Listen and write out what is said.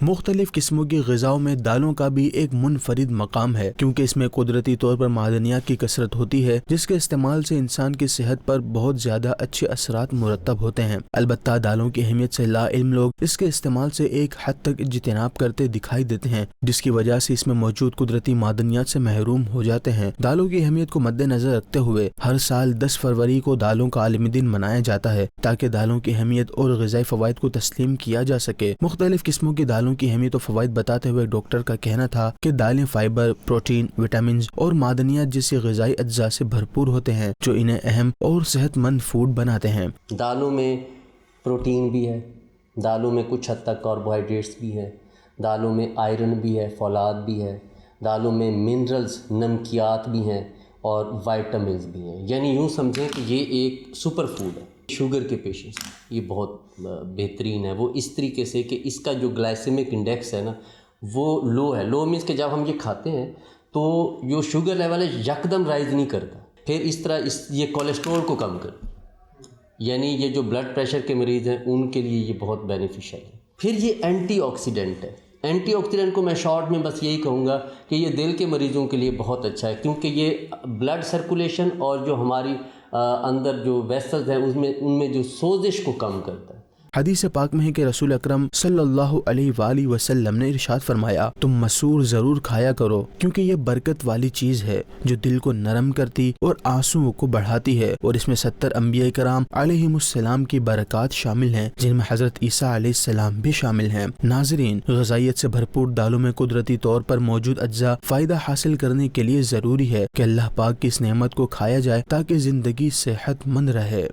مختلف قسموں کی غذاؤں میں دالوں کا بھی ایک منفرد مقام ہے، کیونکہ اس میں قدرتی طور پر معدنیات کی کثرت ہوتی ہے جس کے استعمال سے انسان کی صحت پر بہت زیادہ اچھے اثرات مرتب ہوتے ہیں۔ البتہ دالوں کی اہمیت سے لا علم لوگ اس کے استعمال سے ایک حد تک اجتناب کرتے دکھائی دیتے ہیں، جس کی وجہ سے اس میں موجود قدرتی معدنیات سے محروم ہو جاتے ہیں۔ دالوں کی اہمیت کو مد نظر رکھتے ہوئے ہر سال 10 فروری کو دالوں کا عالمی دن منایا جاتا ہے تاکہ دالوں کی اہمیت اور غذائی فوائد کو تسلیم کیا جا سکے۔ مختلف قسموں کی دالوں کی اہمیت و فوائد بتاتے ہوئے ڈاکٹر کا کہنا تھا کہ دالیں فائبر، پروٹین، وٹامنز اور معدنیات جیسی غذائی اجزاء سے بھرپور ہوتے ہیں جو انہیں اہم اور صحت مند فوڈ بناتے ہیں۔ دالوں میں پروٹین بھی ہے، دالوں میں کچھ حد تک کاربوہائیڈریٹس بھی ہے، دالوں میں آئرن بھی ہے، فولاد بھی ہے، دالوں میں منرلز، نمکیات بھی ہیں اور وائٹامنز بھی ہیں۔ یعنی یوں سمجھیں کہ یہ ایک سپر فوڈ ہے شوگر کے پیشنٹس، یہ بہت بہترین ہے۔ وہ اس طریقے سے کہ اس کا جو گلائسیمک انڈیکس ہے نا وہ لو ہے۔ لو مینس کہ جب ہم یہ کھاتے ہیں تو جو شوگر لیول ہے یکدم رائز نہیں کرتا، پھر اس طرح یہ کولیسٹرول کو کم کرتا، یعنی یہ جو بلڈ پریشر کے مریض ہیں ان کے لیے یہ بہت بینیفیشل ہے۔ پھر یہ اینٹی آکسیڈنٹ ہے۔ اینٹی آکسیڈنٹ کو میں شارٹ میں بس یہی کہوں گا کہ یہ دل کے مریضوں کے لیے بہت اچھا ہے، کیونکہ یہ بلڈ سرکولیشن اور جو ہماری اندر جو ویسلز ہیں ان میں جو سوزش کو کم کرتا ہے۔ حدیث پاک میں ہے کہ رسول اکرم صلی اللہ علیہ وآلہ وسلم نے ارشاد فرمایا، تم مسور ضرور کھایا کرو کیونکہ یہ برکت والی چیز ہے جو دل کو نرم کرتی اور آنسوؤں کو بڑھاتی ہے، اور اس میں 70 انبیاء کرام علیہم السلام کی برکات شامل ہیں جن میں حضرت عیسیٰ علیہ السلام بھی شامل ہیں۔ ناظرین، غذائیت سے بھرپور دالوں میں قدرتی طور پر موجود اجزاء فائدہ حاصل کرنے کے لیے ضروری ہے کہ اللہ پاک کی اس نعمت کو کھایا جائے تاکہ زندگی صحت مند رہے۔